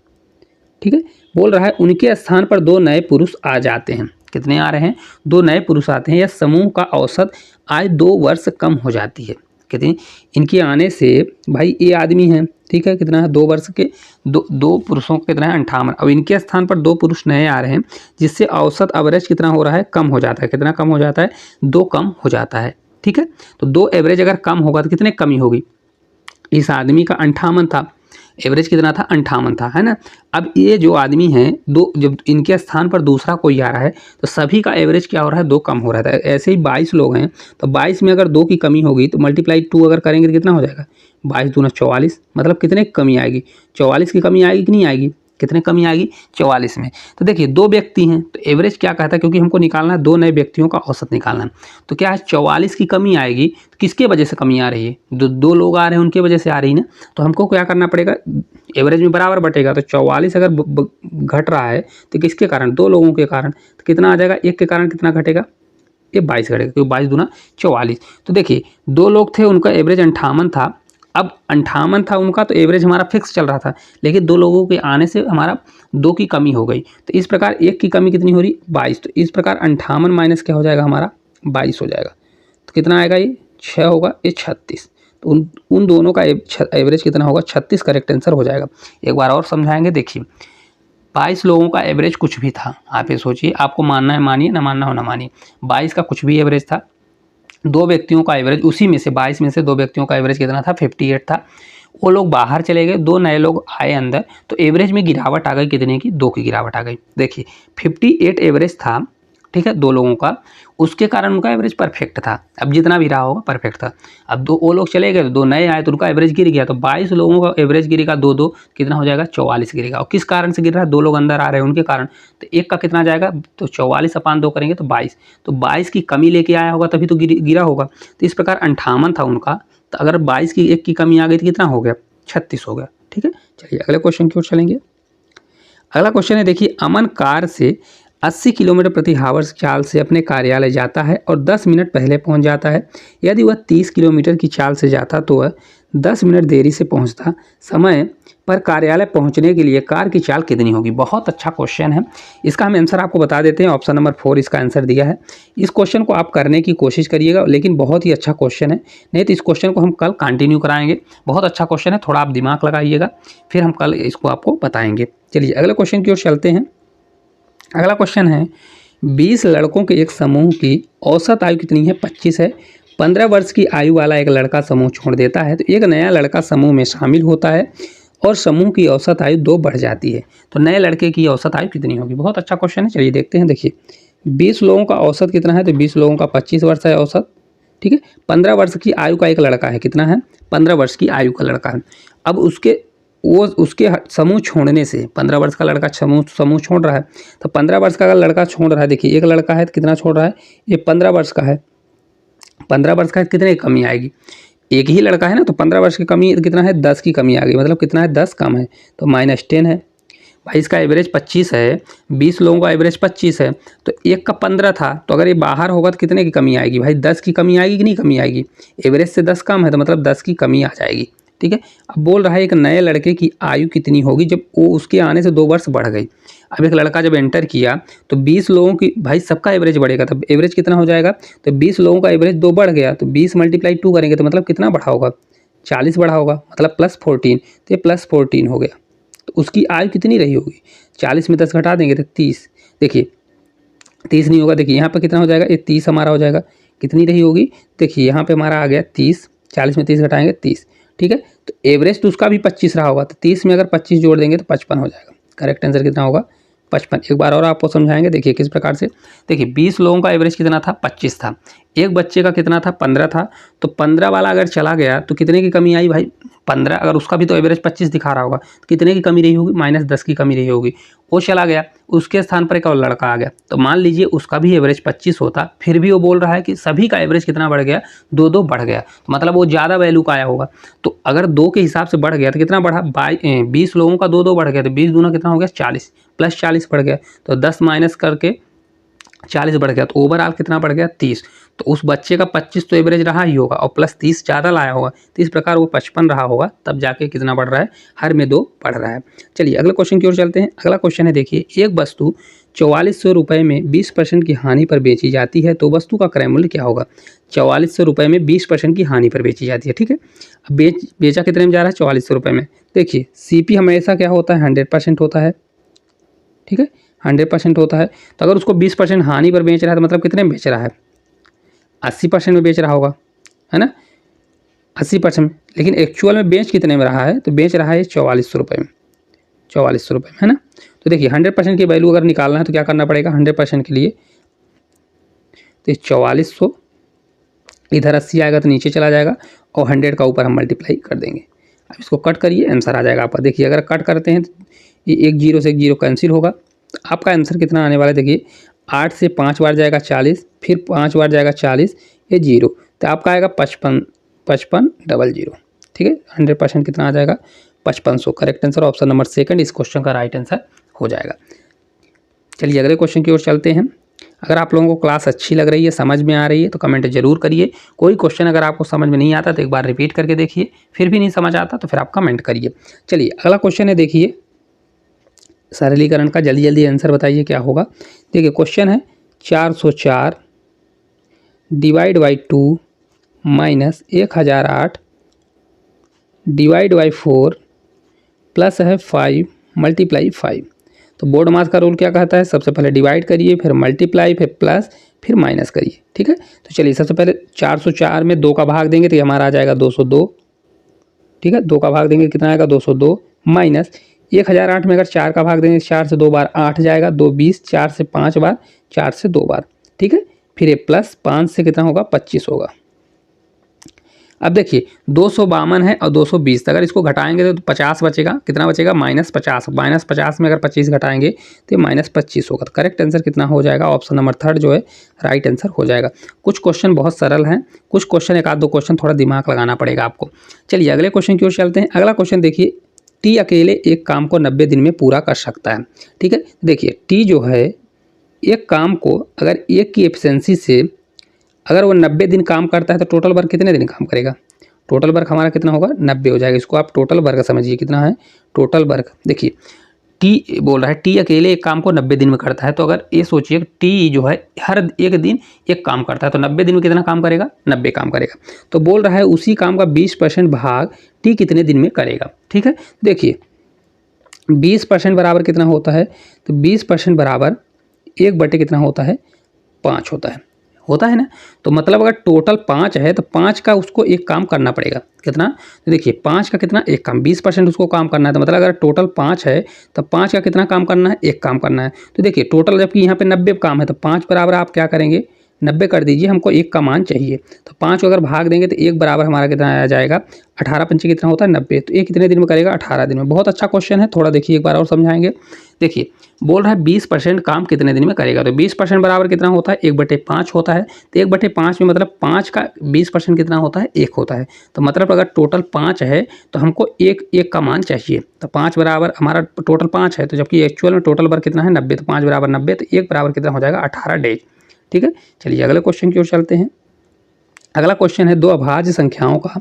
ठीक है, बोल रहा है उनके स्थान पर 2 नए पुरुष आ जाते हैं। कितने आ रहे हैं, 2 नए पुरुष आते हैं, या समूह का औसत आयु 2 वर्ष कम हो जाती है। कितनी, इनके आने से, भाई ये आदमी है, ठीक है, कितना है, 2 वर्ष के, दो पुरुषों का कितना है, 58। अब इनके स्थान पर 2 पुरुष नए आ रहे हैं, जिससे औसत एवरेज कितना हो रहा है, कम हो जाता है। कितना कम हो जाता है, 2 कम हो जाता है। ठीक है, तो 2 एवरेज अगर कम होगा तो कितने कमी होगी, इस आदमी का 58 था, एवरेज कितना था, 58 था, है ना। अब ये जो आदमी हैं, 2 जब इनके स्थान पर दूसरा कोई आ रहा है तो सभी का एवरेज क्या हो रहा है, 2 कम हो रहा है। ऐसे ही 22 लोग हैं, तो 22 में अगर 2 की कमी होगी तो मल्टीप्लाई 2 अगर करेंगे तो कितना हो जाएगा, 22 दूना 44, मतलब कितने की कमी आएगी, 44 की कमी आएगी कि नहीं आएगी, कितने कमी आएगी, 44 में। तो देखिए 2 व्यक्ति हैं, तो एवरेज क्या कहता है, क्योंकि हमको निकालना है 2 नए व्यक्तियों का औसत निकालना है, तो क्या है 44 की कमी आएगी। तो किसके वजह से कमी आ रही है, 2 लोग आ रहे हैं उनके वजह से आ रही है ना। तो हमको क्या करना पड़ेगा, एवरेज में बराबर बटेगा, तो 44 अगर घट रहा है तो किसके कारण, 2 लोगों के कारण, तो कितना आ जाएगा, 1 के कारण कितना घटेगा, ये 22 घटेगा, क्योंकि 22 दूना 44। तो देखिए 2 लोग थे, उनका एवरेज 58 था, अब 58 था उनका, तो एवरेज हमारा फिक्स चल रहा था, लेकिन 2 लोगों के आने से हमारा 2 की कमी हो गई। तो इस प्रकार 1 की कमी कितनी हो रही, 22। तो इस प्रकार 58 माइनस क्या हो जाएगा हमारा, 22 हो जाएगा। तो कितना आएगा, ये 6 होगा, ये 36। तो उन दोनों का एवरेज कितना होगा, 36 करेक्ट आंसर हो जाएगा। एक बार और समझाएंगे, देखिए 22 लोगों का एवरेज कुछ भी था, आप ये सोचिए, आपको मानना है मानिए, ना मानना हो ना मानिए। 22 का कुछ भी एवरेज था, 2 व्यक्तियों का एवरेज, उसी में से 22 में से 2 व्यक्तियों का एवरेज कितना था, 58 था। वो लोग बाहर चले गए, 2 नए लोग आए अंदर, तो एवरेज में गिरावट आ गई, कितने की, 2 की गिरावट आ गई। देखिए 58 एवरेज था, ठीक है, 2 लोगों का, उसके कारण उनका एवरेज परफेक्ट था। अब जितना भी रहा होगा परफेक्ट था। अब 2 वो लोग चले गए, 2 नए आए, तो उनका एवरेज गिर गया। तो 22 लोगों का एवरेज गिरेगा, 2 कितना हो जाएगा, 44 गिरेगा। और किस कारण से गिर रहा है, 2 लोग अंदर आ रहे हैं उनके कारण। तो 1 का कितना जाएगा, तो 44/2 करेंगे तो 22। तो 22 की कमी लेके आया होगा, तभी तो गिरा होगा। तो इस प्रकार 58 था उनका, तो अगर 22 की 1 की कमी आ गई तो कितना हो गया, 36 हो गया। ठीक है, चलिए अगले क्वेश्चन की ओर चलेंगे। अगला क्वेश्चन है, देखिए अमन कार से 80 किलोमीटर प्रति हावर चाल से अपने कार्यालय जाता है और 10 मिनट पहले पहुंच जाता है। यदि वह 30 किलोमीटर की चाल से जाता तो वह 10 मिनट देरी से पहुंचता। समय पर कार्यालय पहुंचने के लिए कार की चाल कितनी होगी। बहुत अच्छा क्वेश्चन है, इसका हम आंसर आपको बता देते हैं। ऑप्शन नंबर 4 इसका आंसर दिया है। इस क्वेश्चन को आप करने की कोशिश करिएगा, लेकिन बहुत ही अच्छा क्वेश्चन है, नहीं तो इस क्वेश्चन को हम कल कंटिन्यू कराएंगे। बहुत अच्छा क्वेश्चन है, थोड़ा आप दिमाग लगाइएगा, फिर हम कल इसको आपको बताएंगे। चलिए अगले क्वेश्चन की ओर चलते हैं। अगला क्वेश्चन है, 20 लड़कों के एक समूह की औसत आयु कितनी है, 25 है। 15 वर्ष की आयु वाला एक लड़का समूह छोड़ देता है, तो एक नया लड़का समूह में शामिल होता है और समूह की औसत आयु 2 बढ़ जाती है। तो नए लड़के की औसत आयु कितनी होगी। बहुत अच्छा क्वेश्चन है, चलिए देखते हैं। देखिए 20 लोगों का औसत कितना है, तो 20 लोगों का 25 वर्ष है औसत, ठीक है। 15 वर्ष की आयु का एक लड़का है, कितना है, 15 वर्ष की आयु का लड़का है। अब उसके समूह छोड़ने से, 15 वर्ष का लड़का समूह छोड़ रहा है, तो 15 वर्ष का लड़का छोड़ रहा है, देखिए एक लड़का है तो कितना छोड़ रहा है, ये 15 वर्ष का है। 15 वर्ष का कितने की कमी आएगी, एक ही लड़का है ना, तो 15 वर्ष की कमी कितना है, 10 की कमी आ गई, मतलब कितना है, 10 कम है, तो -10 है। भाई इसका एवरेज 25 है, 20 लोगों का एवरेज 25 है, तो एक का 15 था, तो अगर ये बाहर होगा तो कितने की कमी आएगी, भाई 10 की कमी आएगी कि नहीं कमी आएगी। एवरेज से 10 कम है, तो मतलब 10 की कमी आ जाएगी, ठीक है। अब बोल रहा है एक नए लड़के की आयु कितनी होगी जब वो उसके आने से 2 वर्ष बढ़ गई। अब एक लड़का जब एंटर किया तो 20 लोगों की, भाई सबका एवरेज बढ़ेगा, तब एवरेज कितना हो जाएगा, तो 20 लोगों का एवरेज 2 बढ़ गया, तो 20 × 2 करेंगे तो मतलब कितना बढ़ा होगा, 40 बढ़ा होगा, मतलब +14। तो ये +14 हो गया। तो उसकी आयु कितनी रही होगी, 40 में 10 घटा देंगे तो 30। देखिए 30 नहीं होगा, देखिए यहाँ पे कितना हो जाएगा, ये 30 हमारा हो जाएगा, कितनी रही होगी, देखिए यहाँ पे हमारा आ गया 30, 40 में 30 घटाएंगे 30, ठीक है। तो एवरेज तो उसका भी 25 रहा होगा, तो 30 में अगर 25 जोड़ देंगे तो 55 हो जाएगा। करेक्ट आंसर कितना होगा, 55। एक बार और आपको समझाएंगे, देखिए किस प्रकार से। देखिए 20 लोगों का एवरेज कितना था, 25 था, एक बच्चे का कितना था, 15 था, तो 15 वाला अगर चला गया तो कितने की कमी आई भाई, 15, अगर उसका भी तो एवरेज 25 दिखा रहा होगा, तो कितने की कमी रही होगी, -10 की कमी रही होगी। वो चला गया, उसके स्थान पर एक और लड़का आ गया, तो मान लीजिए उसका भी एवरेज 25 होता, फिर भी वो बोल रहा है कि सभी का एवरेज कितना बढ़ गया, 2 बढ़ गया, तो मतलब वो ज़्यादा वैल्यू का आया होगा। तो अगर 2 के हिसाब से बढ़ गया तो कितना बढ़ा, 20 लोगों का 2 बढ़ गया, तो 20 दूना कितना हो गया, 40, +40 बढ़ गया, तो 10 माइनस करके 40 बढ़ गया, तो ओवरऑल कितना बढ़ गया, 30। तो उस बच्चे का 25 तो एवरेज रहा ही होगा और +30 ज़्यादा लाया होगा, तो इस प्रकार वो 55 रहा होगा, तब जाके कितना बढ़ रहा है, हर में 2 बढ़ रहा है। चलिए अगले क्वेश्चन की ओर चलते हैं। अगला क्वेश्चन है, देखिए एक वस्तु 4400 रुपये में 20% की हानि पर बेची जाती है, तो वस्तु का क्रय मूल्य क्या होगा। 4400 रुपये में 20% की हानि पर बेची जाती है, ठीक है। अब बेचा कितने में जा रहा है, 4400 रुपये में। देखिए CP हमेशा क्या होता है, 100% होता है, ठीक है, 100% होता है। तो अगर उसको 20% हानि पर बेच रहा है तो मतलब कितने में बेच रहा है, 80% में बेच रहा होगा, है ना, 80%। लेकिन एक्चुअल में बेच कितने में रहा है, तो बेच रहा है 4400 रुपये में, 4400 रुपये में, है ना। तो देखिए 100% की वैल्यू अगर निकालना है तो क्या करना पड़ेगा, 100% के लिए तो 4400, इधर 80 आएगा तो नीचे चला जाएगा और 100 का ऊपर हम मल्टीप्लाई कर देंगे। अब इसको कट करिए, आंसर आ जाएगा आपका। देखिए अगर कट करते हैं तो ये 1 0 से 1 0 कैंसिल होगा, तो आपका आंसर कितना आने वाला है, देखिए 8 से 5 बार जाएगा 40, फिर 5 बार जाएगा 40, ये 0, तो आपका आएगा 5500, ठीक है। 100% कितना आ जाएगा, 5500। करेक्ट आंसर ऑप्शन नंबर 2 इस क्वेश्चन का राइट आंसर हो जाएगा। चलिए अगले क्वेश्चन की ओर चलते हैं। अगर आप लोगों को क्लास अच्छी लग रही है, समझ में आ रही है तो कमेंट जरूर करिए। कोई क्वेश्चन अगर आपको समझ में नहीं आता तो एक बार रिपीट करके देखिए, फिर भी नहीं समझ आता तो फिर आप कमेंट करिए। चलिए अगला क्वेश्चन है, देखिए सरलीकरण का, जल्दी जल्दी आंसर बताइए क्या होगा। देखिए क्वेश्चन है 404 divide by 2 minus 1008 divide by 4 plus है 5 मल्टीप्लाई 5। तो बोर्ड मास का रूल क्या कहता है, सबसे पहले डिवाइड करिए, फिर मल्टीप्लाई, फिर प्लस, फिर माइनस करिए। ठीक है, तो चलिए सबसे पहले 404 में 2 का भाग देंगे तो ये हमारा आ जाएगा 202। ठीक है, 2 का भाग देंगे कितना आएगा 202, माइनस 1008 में अगर 4 का भाग देंगे, 4 से 2 बार 8 जाएगा, 2 20, 4 से 5 बार, 4 से 2 बार। ठीक है, फिर ये प्लस 5 से कितना होगा 25 होगा। अब देखिए 252 है और 220, अगर इसको घटाएंगे तो 50 बचेगा, कितना बचेगा -50। -50 में अगर 25 घटाएंगे तो ये -25 होगा। तो करेक्ट आंसर कितना हो जाएगा, ऑप्शन नंबर 3 जो है राइट आंसर हो जाएगा। कुछ क्वेश्चन बहुत सरल हैं, कुछ क्वेश्चन एक आध दो क्वेश्चन थोड़ा दिमाग लगाना पड़ेगा आपको। चलिए अगले क्वेश्चन की ओर चलते हैं। अगला क्वेश्चन देखिए, टी अकेले एक काम को 90 दिन में पूरा कर सकता है। ठीक है, देखिए टी जो है एक काम को अगर एक की एफिशिएंसी से अगर वो 90 दिन काम करता है तो टोटल वर्क कितने दिन काम करेगा, टोटल वर्क हमारा कितना होगा 90 हो जाएगा। इसको आप टोटल वर्क समझिए, कितना है टोटल वर्क। देखिए टी बोल रहा है टी अकेले एक काम को 90 दिन में करता है, तो अगर ये सोचिए टी जो है हर एक दिन एक काम करता है तो 90 दिन में कितना काम करेगा, 90 काम करेगा। तो बोल रहा है उसी काम का 20% भाग टी कितने दिन में करेगा। ठीक है, देखिए 20% बराबर कितना होता है, तो 20% बराबर 1/, कितना होता है 5 होता है ना। तो मतलब अगर टोटल 5 है तो 5 का उसको एक काम करना पड़ेगा, कितना, तो देखिए 5 का कितना एक काम, 20% उसको काम करना है, तो मतलब अगर टोटल 5 है तो 5 का कितना काम करना है, एक काम करना है। तो देखिए टोटल जबकि यहाँ पे 90 काम है तो 5 बराबर आप क्या करेंगे 90 कर दीजिए, हमको एक का मान चाहिए। तो 5 को अगर भाग देंगे तो 1 बराबर हमारा कितना आ जाएगा 18 पंचे कितना होता है 90। तो ये कितने दिन में करेगा 18 दिन में। बहुत अच्छा क्वेश्चन है, थोड़ा देखिए एक बार और समझाएंगे। देखिए बोल रहा है 20% काम कितने दिन में करेगा, तो 20% बराबर कितना होता है 1/5 होता है। तो 1/5 में मतलब 5 का 20% कितना होता है 1 होता है। तो मतलब अगर टोटल 5 है तो हमको एक का मान चाहिए। तो 5 बराबर हमारा टोटल 5 है, तो जबकि एक्चुअल में टोटल वर्क कितना है 90, तो 5 बराबर 90, तो 1 बराबर कितना हो जाएगा 18 डेज। ठीक है, चलिए अगले क्वेश्चन की ओर चलते हैं। अगला क्वेश्चन है, दो अभाज्य संख्याओं का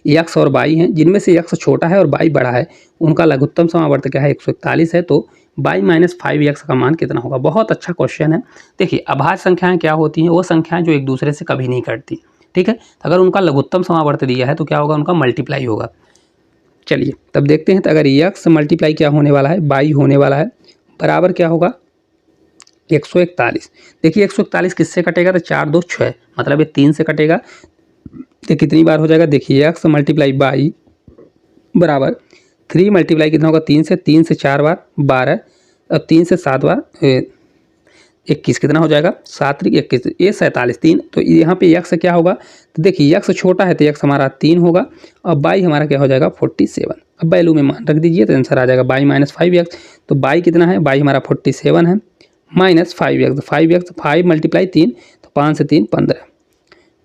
x और y है, जिनमें से x छोटा है और y बड़ा है, उनका लघुत्तम समावर्त क्या है 141 है, तो y - 5x का मान कितना होगा। बहुत अच्छा क्वेश्चन है। देखिए अभाज्य संख्याएं क्या होती हैं, वो संख्याएं जो एक दूसरे से कभी नहीं करती। ठीक है, अगर उनका लघुत्तम समावर्त दिया है तो क्या होगा, उनका मल्टीप्लाई होगा। चलिए तब देखते हैं, तो अगर x मल्टीप्लाई क्या होने वाला है y होने वाला है, बराबर क्या होगा 141। देखिए 141 किससे कटेगा, तो 4 2 6, मतलब ये 3 से कटेगा। तो कितनी बार हो जाएगा, देखिए x मल्टीप्लाई y बराबर 3 मल्टीप्लाई कितना होगा 3 से, 3 से 4 बार 12 और 3 से 7 बार 21, कितना हो जाएगा 7 3 21, ये 47 3। तो यहाँ पे x क्या होगा, तो देखिए x छोटा है तो x हमारा 3 होगा और y हमारा क्या हो जाएगा 47। अब वैल्यू में मान रख दीजिए तो आंसर आ जाएगा y - 5x। तो y कितना है, y हमारा 47 है, -5x, 5x 5 मल्टीप्लाई 3, तो 5 से 3 15।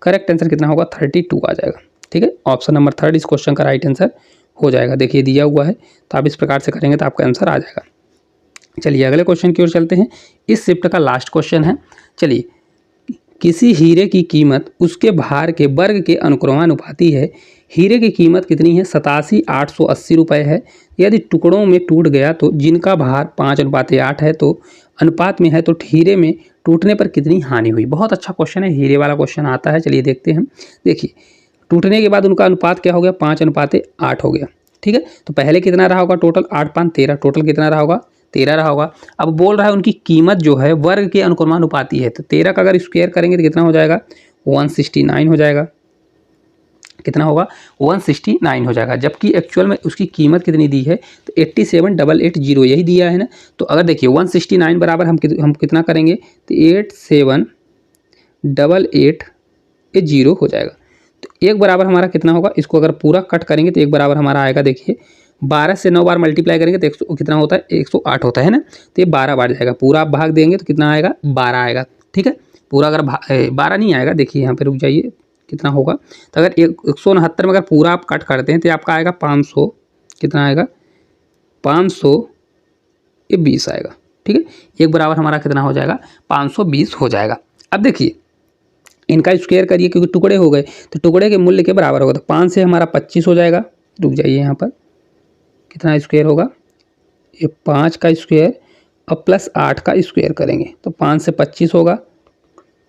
करेक्ट आंसर कितना होगा 32 आ जाएगा। ठीक है, ऑप्शन नंबर 3 इस क्वेश्चन का राइट आंसर हो जाएगा। देखिए दिया हुआ है तो आप इस प्रकार से करेंगे तो आपका आंसर आ जाएगा। चलिए अगले क्वेश्चन की ओर चलते हैं। इस शिफ्ट का लास्ट क्वेश्चन है। चलिए, किसी हीरे की कीमत उसके भार के वर्ग के अनुक्रमानुपाती है। हीरे की कीमत कितनी है 87,880 रुपये है। यदि टुकड़ों में टूट गया तो जिनका भार 5:8 है, तो अनुपात में है, तो हीरे में टूटने पर कितनी हानि हुई। बहुत अच्छा क्वेश्चन है, हीरे वाला क्वेश्चन आता है। चलिए देखते हैं। देखिए टूटने के बाद उनका अनुपात क्या हो गया 5:8 हो गया। ठीक है, तो पहले कितना रहा होगा टोटल 8 5 13, टोटल कितना रहा होगा 13 रहा होगा। अब बोल रहा है उनकी कीमत जो है वर्ग के अनुक्रमानुपाती है, तो 13 का अगर स्क्वायर करेंगे तो कितना हो जाएगा 169 हो जाएगा। कितना होगा 169 हो जाएगा, जबकि एक्चुअल में उसकी कीमत कितनी दी है तो 87,880 यही दिया है ना। तो अगर देखिए 169 बराबर हम कितना करेंगे तो 87,880 हो जाएगा। तो एक बराबर हमारा कितना होगा, इसको अगर पूरा कट करेंगे तो एक बराबर हमारा आएगा, देखिए 12 से 9 बार मल्टीप्लाई करेंगे तो 100 कितना होता है 108 होता है ना। तो ये 12 बार जाएगा, पूरा आप भाग देंगे तो कितना आएगा 12 आएगा। ठीक है, पूरा अगर 12 नहीं आएगा, देखिए यहाँ पे रुक जाइए कितना होगा। तो अगर 169 में अगर पूरा आप कट करते हैं तो आपका आएगा 500, कितना आएगा 520 आएगा। ठीक है। एक बराबर हमारा कितना हो जाएगा 520 हो जाएगा। अब देखिए इनका स्क्वायर करिए क्योंकि टुकड़े हो गए तो टुकड़े के मूल्य के बराबर होगा, तो 5 से हमारा 25 हो जाएगा। रुक जाइए, यहाँ पर कितना स्क्वायर होगा, ये 5 का स्क्वायर और प्लस 8 का स्क्वायर करेंगे तो 5 से 25 होगा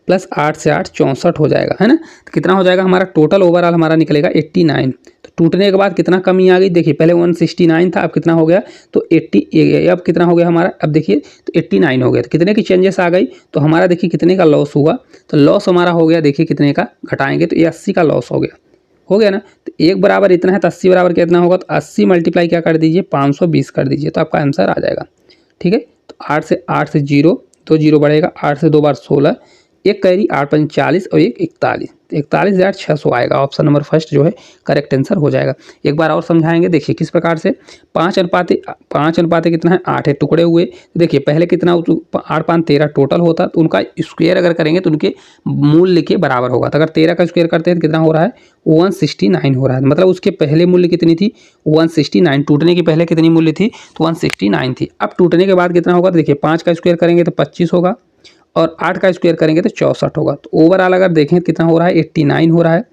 प्लस 8 से 8 64 हो जाएगा, है ना। तो कितना हो जाएगा हमारा टोटल ओवरऑल हमारा निकलेगा 89। तो टूटने के बाद कितना कमी आ गई, देखिए पहले 169 था, अब कितना हो गया तो 80, अब कितना हो गया हमारा, अब देखिए तो 89 हो गया। तो कितने की चेंजेस आ गई, तो हमारा देखिए कितने का लॉस हुआ, तो लॉस हमारा हो गया, देखिए कितने का घटाएंगे तो ये 80 का लॉस हो गया ना। तो एक बराबर इतना है तो 80 बराबर कितना होगा, तो 80 मल्टीप्लाई क्या कर दीजिए 520 कर दीजिए तो आपका आंसर आ जाएगा, ठीक है। तो 8 से 0 2 0 बढ़ेगा, 8 से 2 बार 16, एक कैरी 8 पंच 40 और एक 41, तो 41,600 आएगा। ऑप्शन नंबर फर्स्ट जो है करेक्ट आंसर हो जाएगा। एक बार और समझाएंगे, देखिए किस प्रकार से 5 अनुपाते कितना है 8 है, टुकड़े हुए। तो देखिए पहले कितना 8 5 13 टोटल होता, तो उनका स्क्वायर अगर करेंगे तो उनके मूल्य के बराबर होगा। तो अगर 13 का स्क्वायर करते हैं तो कितना हो रहा है 169 हो रहा है, मतलब उसके पहले मूल्य कितनी थी 169, टूटने की पहले कितनी मूल्य थी तो 169 थी। अब टूटने के बाद कितना होगा, तो देखिए 5 का स्क्वायर करेंगे तो 25 होगा और 8 का स्क्वायर करेंगे तो 64 होगा। तो ओवरऑल अगर देखें कितना हो रहा है 89 हो रहा है,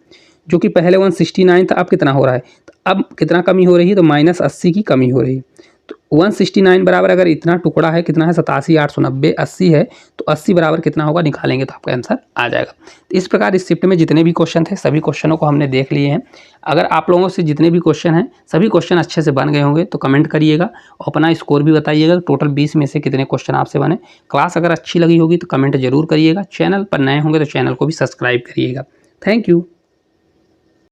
जो कि पहले 169 था, अब कितना हो रहा है, तो अब कितना कमी हो रही है तो -80 की कमी हो रही है। तो 169 बराबर अगर इतना टुकड़ा है कितना है 87,890, 80 है तो 80 बराबर कितना होगा निकालेंगे तो आपका आंसर आ जाएगा। तो इस प्रकार इस शिफ्ट में जितने भी क्वेश्चन थे सभी क्वेश्चनों को हमने देख लिए हैं। अगर आप लोगों से जितने भी क्वेश्चन हैं सभी क्वेश्चन अच्छे से बन गए होंगे तो कमेंट करिएगा और अपना स्कोर भी बताइएगा, टोटल 20 में से कितने क्वेश्चन आपसे बने। क्लास अगर अच्छी लगी होगी तो कमेंट जरूर करिएगा, चैनल पर नए होंगे तो चैनल को भी सब्सक्राइब करिएगा। Thank you.